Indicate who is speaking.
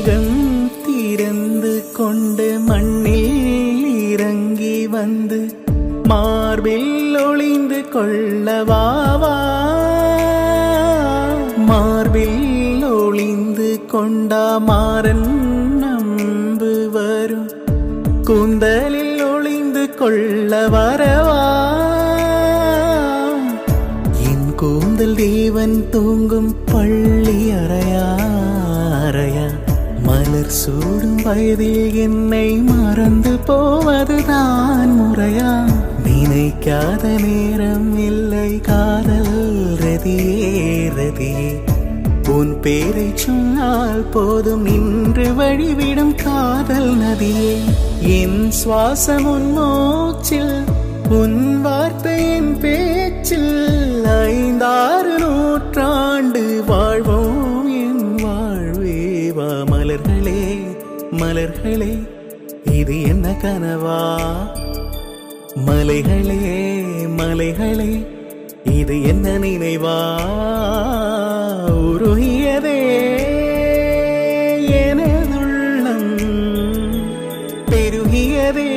Speaker 1: மேகம் திறந்து கொண்டு மண்ணில் இறங்கி வந்து மார்பில் ஒளிந்து கொள்ளவாவா. மார்பில் ஒளிந்து கொண்டா மாறன் நம்பு வரும், கூந்தலில் ஒளிந்து கொள்ள வரவா. என் கூந்தல் தேவன் தூங்கும் பள்ளி அறையா அறையா. மலர் சூடும் வயதில் என்னை மறந்து போவதுதான் முறையா. நினைக்காத நேரம் இல்லை காதல் ரதியே ரதியே. உன் பேரை சொன்னால் போதும் நின்று வழிவிடும் காதல் நதியே. என் சுவாசம் உன் மூச்சில், உன் வார்த்தையின் பேச்சில். 5-6 நூற்றாண்டு வாழ்வோம் என் வாழ்வேவா. மலர்களே மலர்களே இது என்ன கனவா. மலைகளே மலைகளே இது என்ன நினைவா. உருகியதே எனதுள்ளம், பெருகியதே